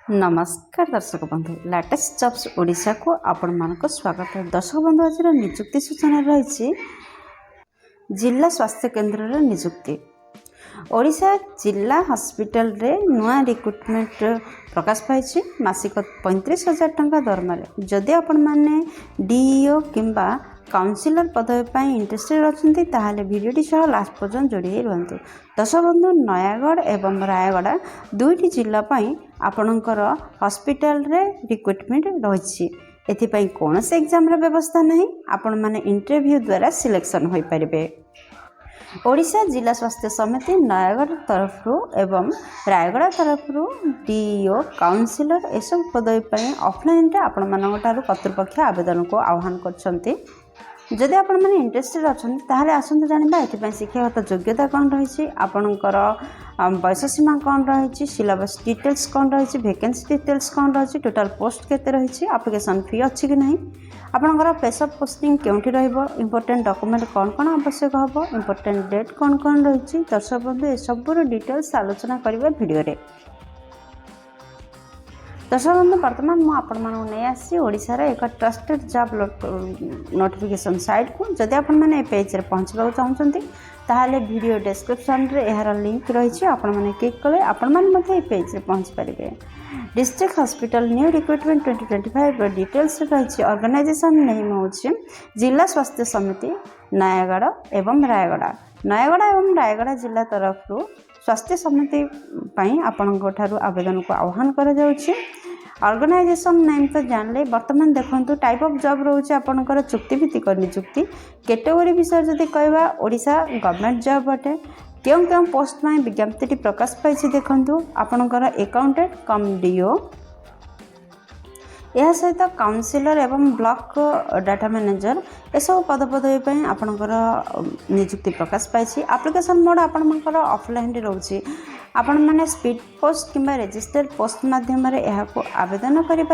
नमस्कार दर्शक बंधु लेटेस्ट जॉब्स ओडिशा को आपण मानक स्वागत है। दर्शक बंधु आज निजुक्ति सूचना रही जिला स्वास्थ्य केन्द्र रे निजुक्ति ओडिशा जिला हॉस्पिटल रे नुआ रिक्रुटमेंट प्रकाश पाई मासिक 35,000 टंका दरमा जदि आपण माने डीईओ किंबा काउंसिलर पदवी इंटरेस्टेड अच्छा ताहले भिडियोटी सह लास्ट पर्यंत जोड़ी रुहतु। दर्शक बंधु नयागढ़ एवं रायगड़ा दुईटी जिलापाई आपणकर हॉस्पिटल रे रिक्रुटमेंट रही एथिपाई कौन से एग्जाम रा व्यवस्था नहीं आपण माने इंटरव्यू द्वारा सिलेक्शन हो पारे। ओडिशा जिला स्वास्थ्य समिति नयागढ़ तरफ एवं रायगड़ा तरफ डीईओ काउंसिलर एसब पदवी ऑफलाइन रे आपण मानक कर्तृपक्ष आवेदन को आह्वान करछंती। जदि आपण माने इंटरेस्टेड अच्छा ताहले आसंतु जानिबा एथिपाई शिक्षागत योग्यता कौन रही आपणकर बयस सीमा कौन रही सिलेबस डिटेल्स कौन रही वैकेंसी डिटेल्स कौन रही टोटाल पोस्ट केते रही एप्लिकेशन फी अच्छी कि नहीं आपणकर प्लेस ऑफ पोस्टिंग केउठी रहइबो इंपोर्टेंट डॉक्यूमेंट कौन कौन आवश्यक हबो इंपोर्टेंट डेट कौन कौन रही दर्शक बंधु ए सबुर डिटेल्स आलोचना करिबा वीडियो रे। दर्शक बंधु बर्तमान मुझे ओडिशा रे एक ट्रस्टेड जॉब नोटिफिकेशन साइट को जदि आपण मैंने पेज रे पहुँचवा चाहते ताहले वीडियो डिस्क्रिप्शन रे यार लिंक रही आपण मैंने क्लिक कले आपण मैंने पेज रे पहुँच पारे। District hospital new recruitment 2025 details रही ऑर्गेनाइजेशन नेम हूँ जिला स्वास्थ्य समिति नयागढ़ एवं रायगड़ा जिला तरफ स्वास्थ्य समिति आपण आवेदन को आह्वान करा ऑर्गेनाइजेशन नेम तो जानले बर्तमान देखो टाइप ऑफ जॉब रोचे आपंकर चुक्तिभित्तिक निजुक्ति कैटेगोरी विषय जदि कहवा ओडिशा गवर्नमेंट जॉब अटे क्यों क्यों पोस्ट में विज्ञप्ति प्रकाश पाई देखु आपंकर अकाउंटेंट कम डीओ यह सहित काउंसिलर एवं ब्लॉक डाटा मैनेजर एसब पदवी आपणकर निजुक्ति प्रकाश पाई। एप्लिकेशन मोड आपणकर ऑफलाइन रोचे आपण मैंने स्पीड पोस्ट किंबा रजिस्टर्ड पोस्ट माध्यम आवेदन करें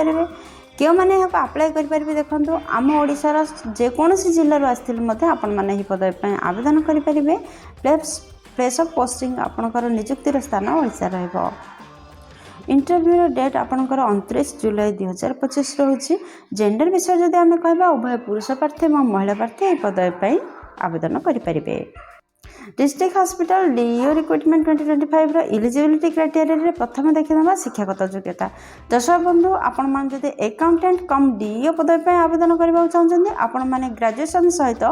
क्यों मैंने अप्लाई करेंगे देखो आम ओडिशार जेकोसी जिलूर आसते आपण मैंने पदवी आवेदन करेंगे। प्लेस ऑफ पोस्टिंग आपणकर निजुक्तिर स्थान ओडिशा रहिबो। इंटरव्यू डेट आपणकर 29 जुलाई 2025 रोचे। जेंडर विषय जदि आम कहवा उभय पुरुष प्रार्थी और महिला प्रार्थी पदवी आवेदन करेंगे। District hospital DEO recruitment 2025 eligibility criteria प्रथम देखा शिक्षागत योग्यता। दर्शक बंधु आपण मैंने जब अकाउंटेंट कम डीईओ पदवी आवेदन करने चाहते आपण मैंने ग्रेजुएशन सहित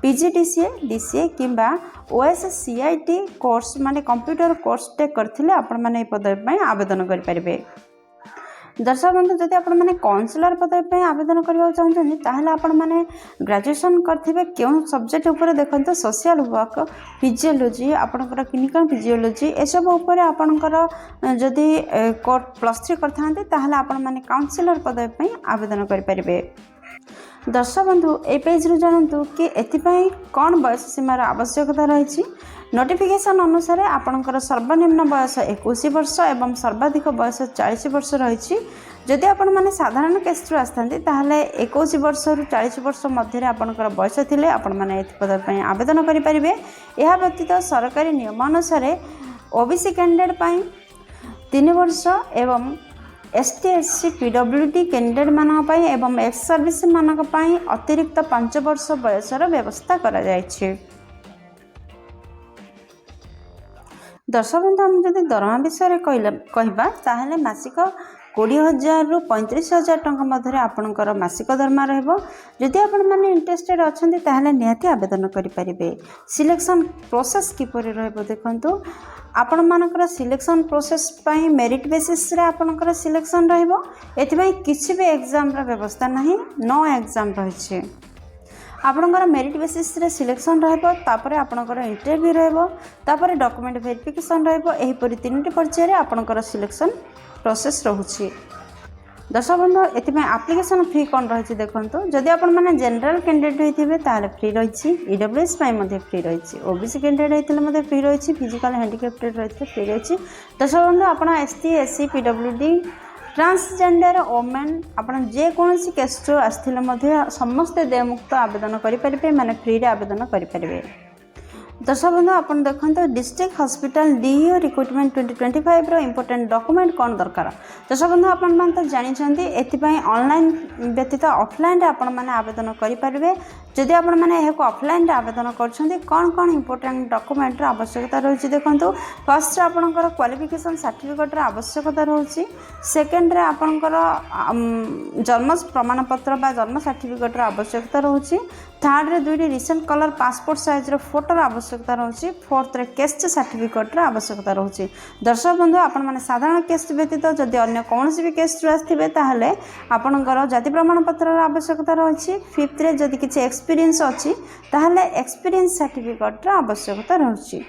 पीजीडीसीए डीसीए किंबा ओएससीआईटी कोर्स माने कंप्यूटर कोर्स टे करथिले आपण मैंने पदवी आवेदन करेंगे। दर्शक बंधु जब आप काउंसिलर पदवी आवेदन करने चाहते ताहले आपण मैंने ग्रेजुएशन करथिबे क्यों सब्जेक्ट उपर देखते सोशल वर्क फिजियोलॉजी आपणकर क्लिनिकल फिजियोलॉजी एसब उपर आपणकर जदि +3 करथांते ताहले आपण मैंने काउंसिलर पदवी आवेदन करेंगे। दर्शक बंधु ए पेज रू जानतु कि एथिपाई कौन बयस सीमार आवश्यकता रही नोटिफिकेशन अनुसार आपणकर सर्वनिम्न बयस 21 वर्ष एवं सर्वाधिक बयस 40 वर्ष रही। जदि आपण मैंने साधारण केस आसते ताहले 21 वर्ष रु 40 वर्ष मध्य आपणकर बयस थिले आपण मैंने पदवी आवेदन करेंगे। यह व्यतीत सरकारी नियम अनुसार ओबीसी कैंडिडेट 3 वर्ष एवं एसटी एससी पीडब्ल्यूडी कैंडिडेट मानक एवं एक्स सर्विस मानक अतिरिक्त 5 वर्ष बयसर व्यवस्था करा जायछि। दर्शक बंधु हम जब दरमा विषय कहवा ताहले मासिक 20,000 रु 35,000 टंका मध्य आपणकर मासिक दरमा रहिबो। जदि आपण माने इंटरेस्टेड अछंती ताहले निहाती आवेदन करि परिबे। सिलेक्शन प्रोसेस किपरि रहइबो देखंतु आपण मानकर सिलेक्शन प्रोसेस पई मेरिट बेसिस रे आपणकर सिलेक्शन रहिबो। एथिबई किछि भी एग्जाम रा व्यवस्था नाही नो एग्जाम रहिछि आपणकर मेरिट बेसिस रे सिलेक्शन रहइबो तापरे आपणकर इंटरव्यू रहइबो तापरे डॉक्यूमेंट वेरिफिकेशन रहइबो एही परि 3टी पर्याय रे आपणकर सिलेक्शन प्रोसेस रहुछि। दर्शक बंधु एथिबई एप्लिकेशन फी कौन रही देखंतु जदि आपण माने जनरल कैंडिडेट होइथिबे ताले फ्री रही ईडब्ल्यूएस पई मध्ये फ्री रही ओबीसी कैंडिडेट होइथिले मध्ये फ्री रही फिजिकल हैंडिकैप्टेड रहिथिले फ्री रही। दर्शक बंधु आपण ST SC PWD transgender women आपण जेकोसी केस आसथिले मध्ये समस्त देयमुक्त आवेदन करेंगे माने फ्री रे आवेदन करेंगे। दर्शक बंधु आपन देखते डिस्ट्रिक्ट हॉस्पिटल डीईओ रिक्रुटमेंट 2025 रो इंपोर्टेंट डॉक्यूमेंट कौन दरकार। दर्शक बंधु आपन मान तो जानिछंती एथिपाई ऑनलाइन व्यतीत ऑफलाइन रे आपन माने आवेदन करि परिबे। जदि आपन माने एहाको ऑफलाइन रे आवेदन करछंती कोन कोन इंपोर्टेंट डॉक्यूमेंट रो आवश्यकता रहउछि देखंतु। फर्स्ट रे आपनकर क्वालिफिकेशन सर्टिफिकेट रो आवश्यकता रहउछि। सेकंड रे आपनकर जन्म प्रमाण पत्र बा जन्म सर्टिफिकेट रो आवश्यकता रहउछि। थर्ड रे दुइटी रिसेंट कलर पासपोर्ट साइज रो फोटो रो आवश्यकता रहउछि। फोर्थ रे केस्ट सर्टिफिकेट रो आवश्यकता रहउछि। दर्शक बंधु आपन माने साधारण केस्ट व्यतीत जदि अन्य कोनोसी भी केस्ट रो आस्थिबे ताहले आपनकर जाति प्रमाण पत्र रो आवश्यकता रहउछि। फिफ्थ रे जदि किछि एक्सपीरियंस अछि ताहले एक्सपीरियंस सर्टिफिकेट रो आवश्यकता रहउछि।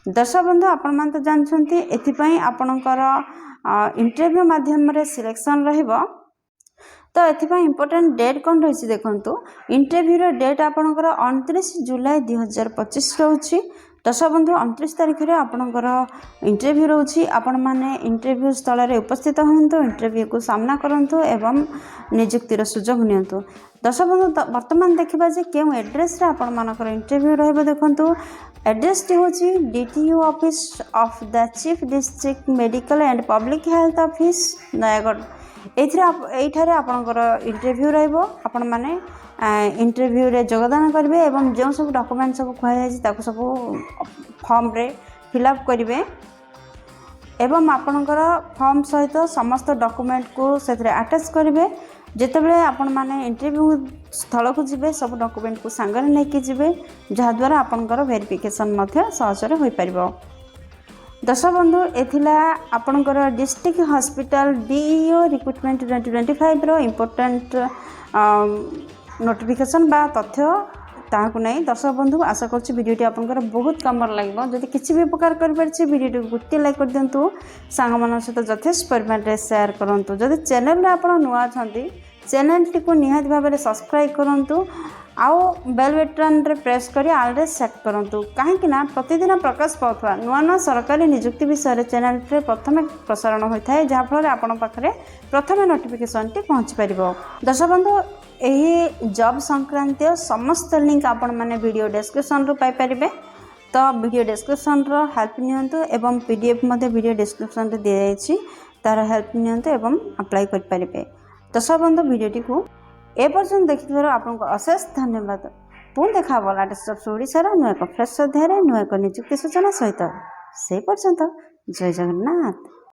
दर्शक बंधु आपन मान तो जानछंती एथिपई आपनकर इंटरव्यू माध्यम रे सिलेक्शन रहइबो। तो एथिपई इंपोर्टेंट डेट कौन रही देखंतु। इंटरव्यू डेट आपनकर 29 जुलाई 2025 रहउछि। दर्शक बंधु 29 तारिख रे आपनकर इंटरव्यू रहउछि। आपन माने इंटरव्यू स्थल रे उपस्थित होंतु, इंटरव्यू को सामना करंतु एवं नियुक्तिर सुजोग नियंतु। दर्शक बंधु वर्तमान देखिबा जे केउ एड्रेस रे आपन मानकर इंटरव्यू रहइबो देखंतु। एड्रेस टी होछि DTO office of the chief district medical and public health office Nayagarh. एठारे आपनकर इंटरव्यू रहइबो। आपन माने इंटरव्यू रे योगदान करिवे एवं जो सब डॉक्यूमेंट सब खुआ जाय ताको सब फॉर्म रे फिलअप करिवे एवं आपनकर फॉर्म सहित समस्त डॉक्यूमेंट को सेथरे अटैच करिवे। जेतेबेले आपन माने इंटरव्यू स्थल को जिबे सब डॉक्यूमेंट को संगे लेके जिबे जहा द्वारा आपनकर वेरिफिकेशन मध्ये सहजरे होई परिबो। दर्शक बंधु एथिला आपनकर डिस्ट्रिक्ट हॉस्पिटल डीईओ रिक्रुटमेंट 2025 रो इंपोर्टेंट नोटिफिकेशन बा तथ्य ताहाकु नै। दर्शक बंधु आशा करछि वीडियोटी आपनकर बहुत कमर लागबो। जदि किछि भी उपकार कर परछि वीडियोटी गुट्टी लाइक कर दियंतु, सांग मन सहित यथेष्ट परिमाण रे शेयर करंतु। जदि चैनल रे आपण नुआ छथि चैनल टी को निहात भाबरे सब्सक्राइब करंतु आउ बेल बटन रे प्रेस करी ऑल रे सेट करंतु। काहे कि ना प्रतिदिन प्रकाश पाउथवा नुआ नुआ सरकारी नियुक्ति विषय चैनल रे प्रथमे प्रसारण होइथाय, जहा फल आपण पाखरे प्रथमे नोटिफिकेशन टी पहुंच परिबो। दर्शक बंधु एही जॉब संक्रांत समस्त लिंक आपण माने वीडियो डिस्क्रिप्शन रो पाई परिबे। तो वीडियो डिस्क्रिप्शन रो हेल्प नियंतु एवं पीडीएफ मध्ये वीडियो डिस्क्रिप्शन रे दे जायछि, तार हेल्प नियंतु एवं अप्लाई कर परिबे। दर्शक बंधु वीडियोटी को ए पर्यंत देखिथिबार आपनको अशेष धन्यवाद। पुन देखा बोला लेटेस्ट ओडिशार नुआ एक फ्रेश अध्याय नुआ एक नियुक्ति सूचना सहित। से पर्यंत जय जगन्नाथ।